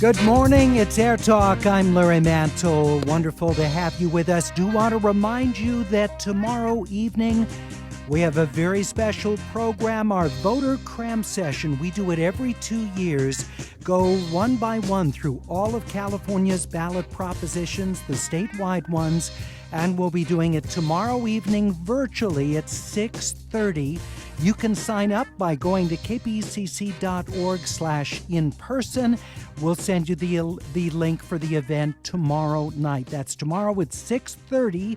Good morning, it's AirTalk. I'm Larry Mantle. Wonderful to have you with us. Do want to remind you that tomorrow evening we have a very special program, our voter cram session. We do it every 2 years, go one by one through all of California's ballot propositions, the statewide ones, and we'll be doing it tomorrow evening virtually at 6:30. You can sign up by going to kpcc.org/in-person. We'll send you the link for the event tomorrow night. That's tomorrow at 6:30.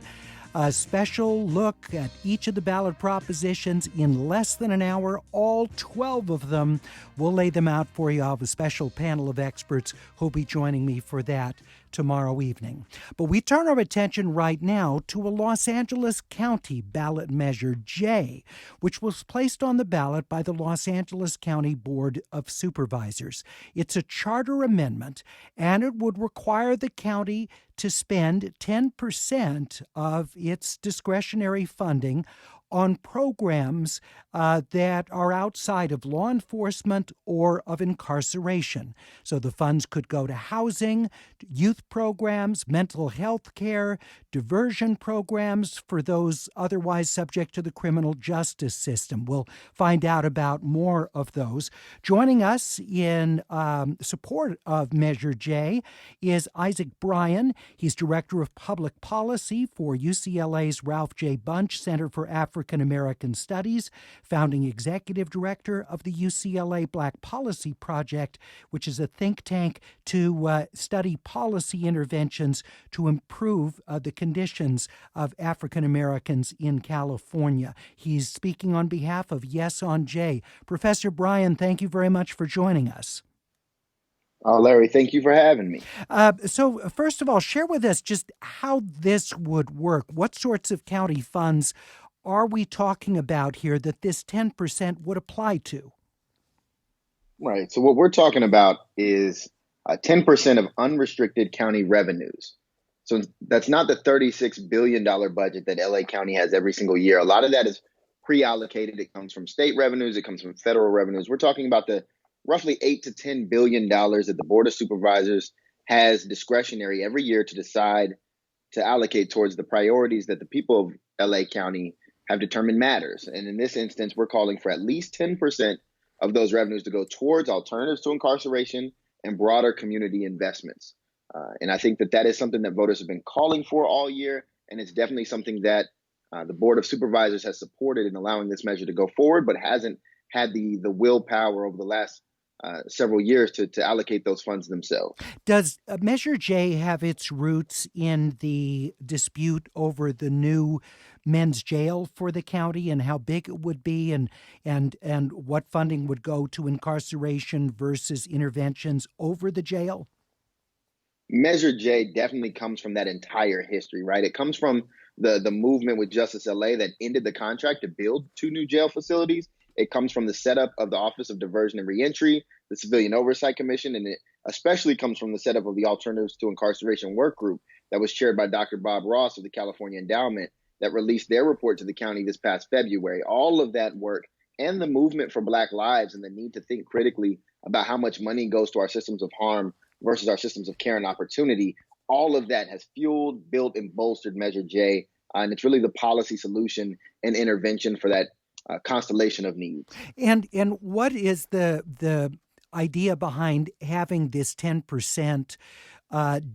A special look at each of the ballot propositions in less than an hour, all 12 of them. We'll lay them out for you. I'll have a special panel of experts who'll be joining me for that tomorrow evening. But we turn our attention right now to a Los Angeles County ballot measure J, which was placed on the ballot by the Los Angeles County Board of Supervisors. It's a charter amendment, and it would require the county to spend 10% of its discretionary funding on programs that are outside of law enforcement or of incarceration. So the funds could go to housing, youth programs, mental health care, diversion programs for those otherwise subject to the criminal justice system. We'll find out about more of those. Joining us in support of Measure J is Isaac Bryan. He's Director of Public Policy for UCLA's Ralph J. Bunche Center for African American Studies, founding executive director of the UCLA Black Policy Project, which is a think tank to study policy interventions to improve the conditions of African Americans in California. He's speaking on behalf of Yes on J. Professor Bryan, thank you very much for joining us. Larry, thank you for having me. So first of all, share with us just how this would work. What sorts of county funds are we talking about here that this 10% would apply to? Right. So what we're talking about is 10% of unrestricted county revenues. So that's not the $36 billion budget that LA County has every single year. A lot of that is pre-allocated. It comes from state revenues. It comes from federal revenues. We're talking about the roughly $8 to $10 billion that the Board of Supervisors has discretionary every year to decide to allocate towards the priorities that the people of LA County have determined matters. And in this instance, we're calling for at least 10% of those revenues to go towards alternatives to incarceration and broader community investments. And I think that is something that voters have been calling for all year. And it's definitely something that the Board of Supervisors has supported in allowing this measure to go forward, but hasn't had the willpower over the last several years to allocate those funds themselves. Does Measure J have its roots in the dispute over the new men's jail for the county and how big it would be and what funding would go to incarceration versus interventions over the jail? Measure J definitely comes from that entire history, right? It comes from the movement with Justice LA that ended the contract to build 2 new jail facilities. It comes from the setup of the Office of Diversion and Reentry, the Civilian Oversight Commission, and it especially comes from the setup of the Alternatives to Incarceration Work Group that was chaired by Dr. Bob Ross of the California Endowment that released their report to the county this past February. All of that work and the movement for Black lives and the need to think critically about how much money goes to our systems of harm versus our systems of care and opportunity, all of that has fueled, built, and bolstered Measure J. And it's really the policy solution and intervention for that constellation of needs. And what is the idea behind having this 10%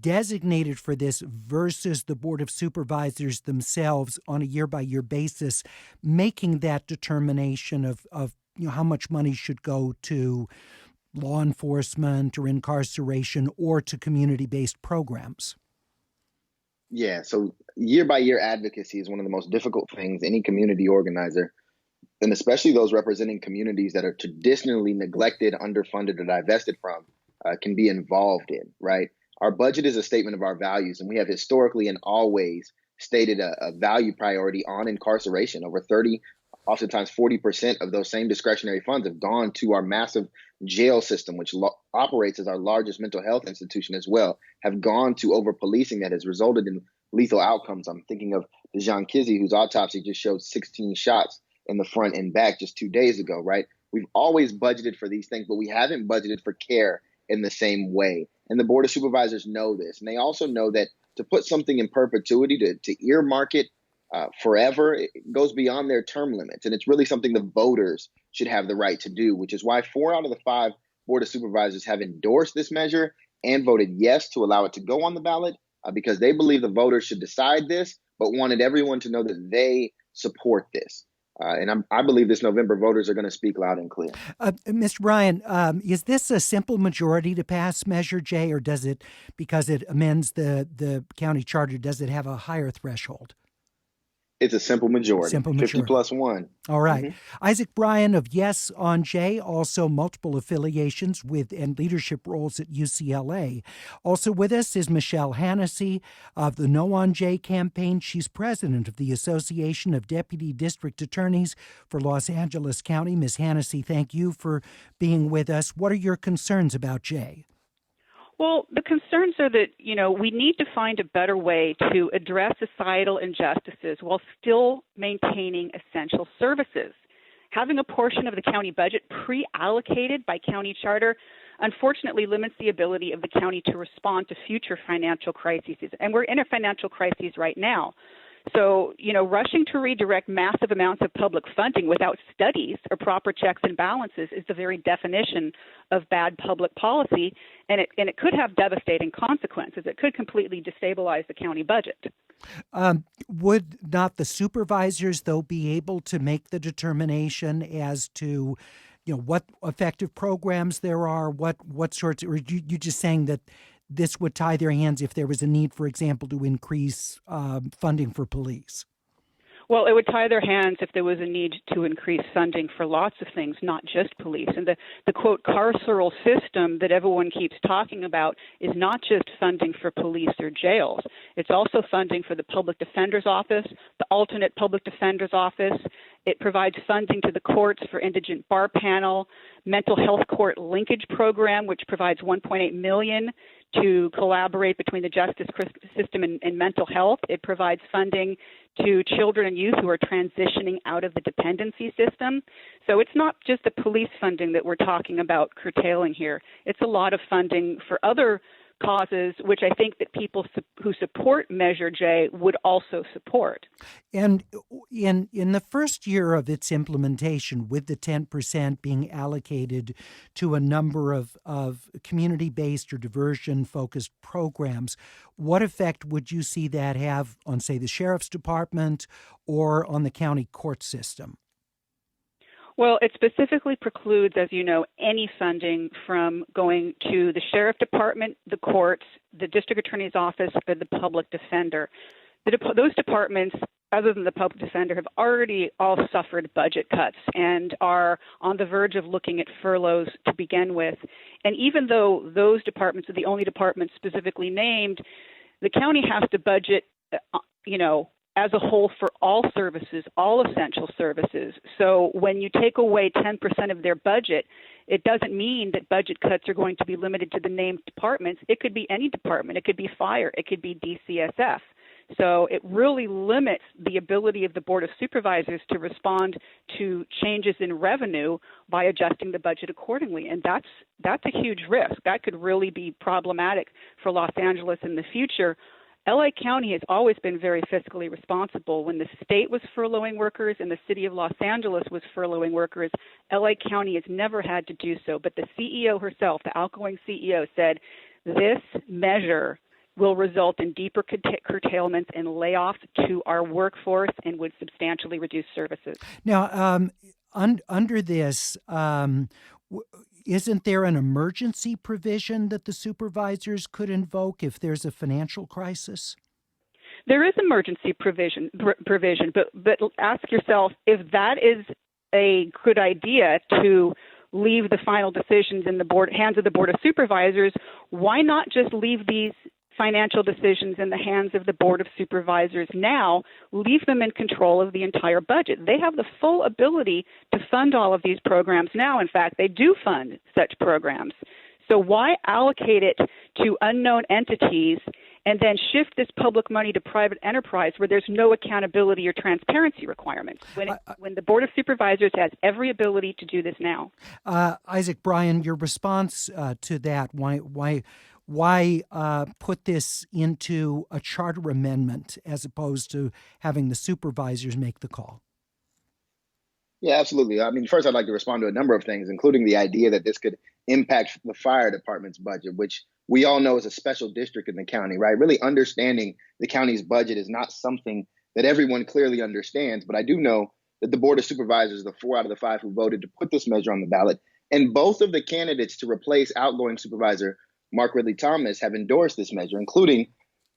designated for this versus the Board of Supervisors themselves on a year-by-year basis making that determination of how much money should go to law enforcement or incarceration or to community-based programs? Yeah, so year-by-year advocacy is one of the most difficult things any community organizer, and especially those representing communities that are traditionally neglected, underfunded, or divested from, can be involved in, right? Our budget is a statement of our values, and we have historically and always stated a value priority on incarceration. Over 30, oftentimes 40% of those same discretionary funds have gone to our massive jail system, which operates as our largest mental health institution as well, have gone to over-policing that has resulted in lethal outcomes. I'm thinking of Dejan Kizzy, whose autopsy just showed 16 shots in the front and back just 2 days ago, right? We've always budgeted for these things, but we haven't budgeted for care in the same way. And the Board of Supervisors know this. And they also know that to put something in perpetuity, to earmark it forever, it goes beyond their term limits. And it's really something the voters should have the right to do, which is why 4 out of the 5 Board of Supervisors have endorsed this measure and voted yes to allow it to go on the ballot because they believe the voters should decide this, but wanted everyone to know that they support this. And I believe this November voters are going to speak loud and clear. Mr. Bryan, is this a simple majority to pass Measure J, or does it, because it amends the county charter, does it have a higher threshold? It's a simple majority. 50 plus 1. All right. Mm-hmm. Isaac Bryan of Yes on J, also multiple affiliations with and leadership roles at UCLA. Also with us is Michele Hanisee of the No on J campaign. She's president of the Association of Deputy District Attorneys for Los Angeles County. Ms. Hanisee, thank you for being with us. What are your concerns about J? Well, the concerns are that, we need to find a better way to address societal injustices while still maintaining essential services. Having a portion of the county budget pre-allocated by county charter unfortunately limits the ability of the county to respond to future financial crises. And we're in a financial crisis right now. So, rushing to redirect massive amounts of public funding without studies or proper checks and balances is the very definition of bad public policy, and it could have devastating consequences. It could completely destabilize the county budget. Would not the supervisors, though, be able to make the determination as to, what effective programs there are, what sorts, or you just saying that this would tie their hands if there was a need, for example, to increase funding for police? Well, it would tie their hands if there was a need to increase funding for lots of things, not just police. And the quote, carceral system that everyone keeps talking about is not just funding for police or jails. It's also funding for the public defender's office, the alternate public defender's office. It provides funding to the courts for indigent bar panel, mental health court linkage program, which provides $1.8 million to collaborate between the justice system and mental health. It provides funding to children and youth who are transitioning out of the dependency system. So it's not just the police funding that we're talking about curtailing here. It's a lot of funding for other causes, which I think that people who support Measure J would also support. And in the first year of its implementation, with the 10% being allocated to a number of community-based or diversion-focused programs, what effect would you see that have on, say, the sheriff's department or on the county court system? Well, it specifically precludes, as you know, any funding from going to the sheriff department, the courts, the district attorney's office, or the public defender. Those departments, other than the public defender, have already all suffered budget cuts and are on the verge of looking at furloughs to begin with. And even though those departments are the only departments specifically named, the county has to budget, as a whole for all services, all essential services. So when you take away 10% of their budget, it doesn't mean that budget cuts are going to be limited to the named departments. It could be any department. It could be fire. It could be DCSF. So it really limits the ability of the Board of Supervisors to respond to changes in revenue by adjusting the budget accordingly. And that's a huge risk. That could really be problematic for Los Angeles in the future. LA County has always been very fiscally responsible. When the state was furloughing workers and the city of Los Angeles was furloughing workers, LA County has never had to do so. But the CEO herself, the outgoing CEO, said this measure will result in deeper curtailments and layoffs to our workforce and would substantially reduce services. Now, under this, isn't there an emergency provision that the supervisors could invoke if there's a financial crisis? There is emergency provision, but ask yourself if that is a good idea to leave the final decisions in the hands of the Board of Supervisors. Why not just leave these financial decisions in the hands of the Board of Supervisors now, leave them in control of the entire budget? They have the full ability to fund all of these programs now. In fact, they do fund such programs. So why allocate it to unknown entities and then shift this public money to private enterprise where there's no accountability or transparency requirements when the Board of Supervisors has every ability to do this now? Isaac Bryan, your response to that, why why put this into a charter amendment as opposed to having the supervisors make the call? Yeah, absolutely. I mean, first, I'd like to respond to a number of things, including the idea that this could impact the fire department's budget, which we all know is a special district in the county, right? Really understanding the county's budget is not something that everyone clearly understands. But I do know that the Board of Supervisors, the 4 out of the 5 who voted to put this measure on the ballot, and both of the candidates to replace outgoing Supervisor Mark Ridley Thomas have endorsed this measure, including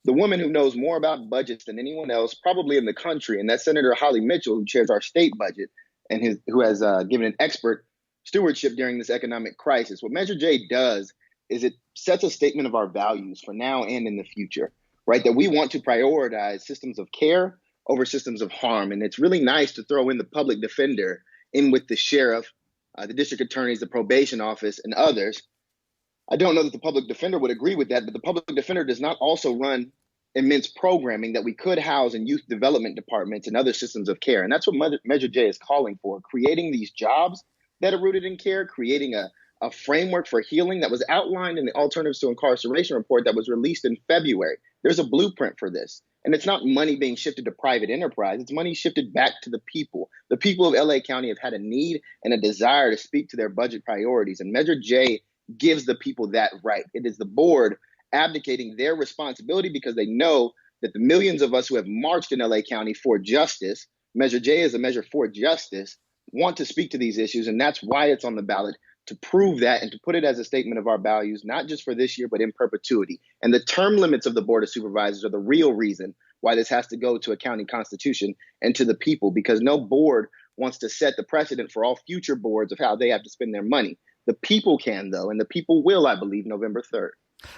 the woman who knows more about budgets than anyone else, probably in the country, and that's Senator Holly Mitchell, who chairs our state budget and who has given an expert stewardship during this economic crisis. What Measure J does is it sets a statement of our values for now and in the future, right? That we want to prioritize systems of care over systems of harm. And it's really nice to throw in the public defender in with the sheriff, the district attorneys, the probation office, and others. I don't know that the public defender would agree with that, but the public defender does not also run immense programming that we could house in youth development departments and other systems of care. And that's what Measure J is calling for, creating these jobs that are rooted in care, creating a framework for healing that was outlined in the Alternatives to Incarceration report that was released in February. There's a blueprint for this. And it's not money being shifted to private enterprise. It's money shifted back to the people. The people of LA County have had a need and a desire to speak to their budget priorities. And Measure J gives the people that right. It is the board abdicating their responsibility because they know that the millions of us who have marched in LA County for justice, Measure J is a measure for justice, want to speak to these issues. And that's why it's on the ballot, to prove that and to put it as a statement of our values, not just for this year, but in perpetuity. And the term limits of the Board of Supervisors are the real reason why this has to go to a county constitution and to the people, because no board wants to set the precedent for all future boards of how they have to spend their money. The people can, though, and the people will, I believe, November 3rd.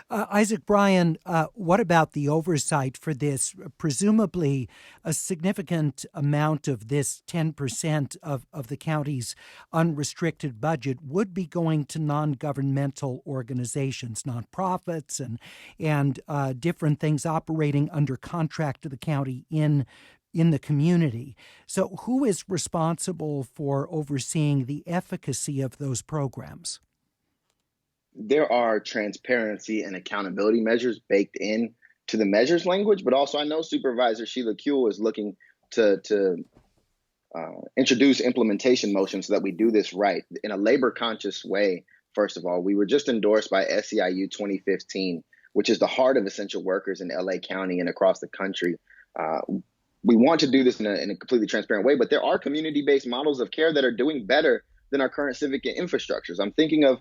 Isaac, Bryan, what about the oversight for this? Presumably, a significant amount of this 10% of the county's unrestricted budget would be going to non-governmental organizations, nonprofits, and different things operating under contract to the county in the community. So who is responsible for overseeing the efficacy of those programs? There are transparency and accountability measures baked in to the measures language, but also I know Supervisor Sheila Kuehl is looking to introduce implementation motions so that we do this right in a labor conscious way. First of all, we were just endorsed by SEIU 2015, which is the heart of essential workers in LA County and across the country. We want to do this in a completely transparent way, but there are community-based models of care that are doing better than our current civic infrastructures. I'm thinking of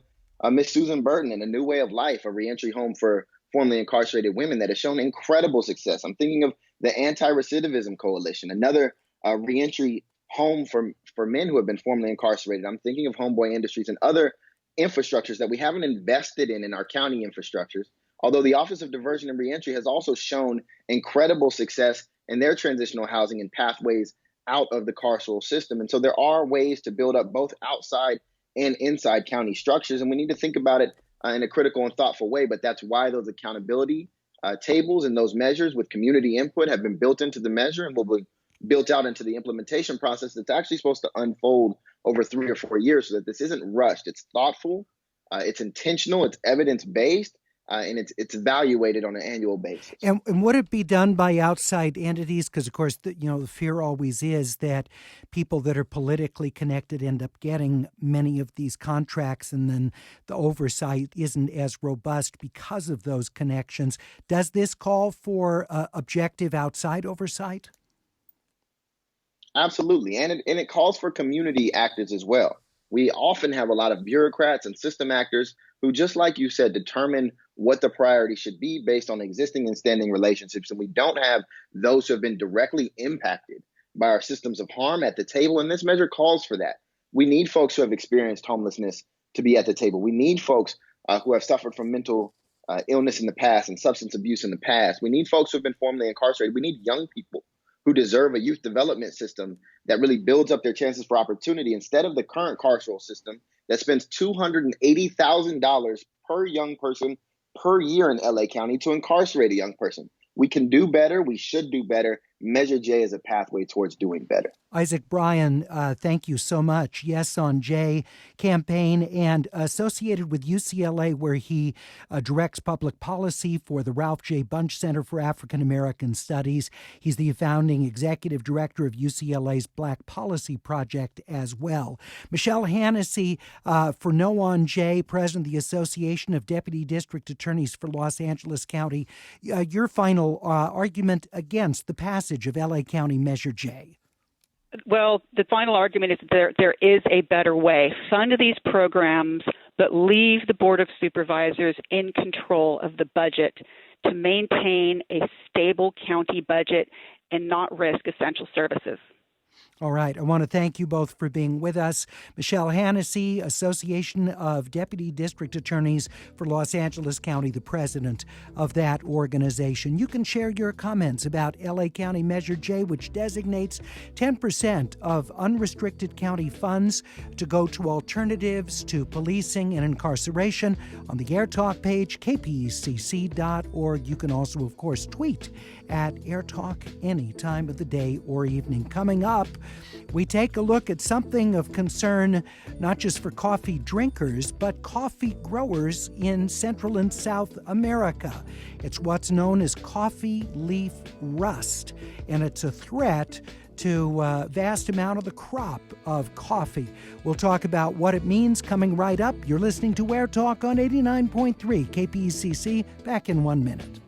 Miss Susan Burton and A New Way of Life, a reentry home for formerly incarcerated women that has shown incredible success. I'm thinking of the Anti-Recidivism Coalition, another reentry home for men who have been formerly incarcerated. I'm thinking of Homeboy Industries and other infrastructures that we haven't invested in our county infrastructures. Although the Office of Diversion and Reentry has also shown incredible success in their transitional housing and pathways out of the carceral system. And so there are ways to build up both outside and inside county structures. And we need to think about it in a critical and thoughtful way. But that's why those accountability tables and those measures with community input have been built into the measure and will be built out into the implementation process that's actually supposed to unfold over 3 or 4 years, so that this isn't rushed. It's thoughtful, it's intentional, it's evidence-based, and it's evaluated on an annual basis. And would it be done by outside entities? Because, of course, the fear always is that people that are politically connected end up getting many of these contracts, and then the oversight isn't as robust because of those connections. Does this call for objective outside oversight? Absolutely, and it calls for community actors as well. We often have a lot of bureaucrats and system actors who, just like you said, determine what the priority should be based on existing and standing relationships. And we don't have those who have been directly impacted by our systems of harm at the table. And this measure calls for that. We need folks who have experienced homelessness to be at the table. We need folks who have suffered from mental illness in the past and substance abuse in the past. We need folks who have been formerly incarcerated. We need young people who deserve a youth development system that really builds up their chances for opportunity instead of the current carceral system that spends $280,000 per young person per year in LA County to incarcerate a young person. We can do better. We should do better. Measure J is a pathway towards doing better. Isaac Bryan, thank you so much. Yes on J campaign, and associated with UCLA, where he directs public policy for the Ralph J. Bunche Center for African American Studies. He's the founding executive director of UCLA's Black Policy Project as well. Michele Hanisee, for No on J, president of the Association of Deputy District Attorneys for Los Angeles County. Your final argument against the passage of LA County Measure J. Well, the final argument is there is a better way. Fund these programs, but leave the Board of Supervisors in control of the budget to maintain a stable county budget and not risk essential services. All right. I want to thank you both for being with us. Michele Hanisee, Association of Deputy District Attorneys for Los Angeles County, the president of that organization. You can share your comments about LA County Measure J, which designates 10% of unrestricted county funds to go to alternatives to policing and incarceration on the AirTalk page, kpcc.org. You can also, of course, tweet at AirTalk any time of the day or evening. Coming up, we take a look at something of concern, not just for coffee drinkers, but coffee growers in Central and South America. It's what's known as coffee leaf rust, and it's a threat to a vast amount of the crop of coffee. We'll talk about what it means coming right up. You're listening to AirTalk on 89.3 KPCC. Back in 1 minute.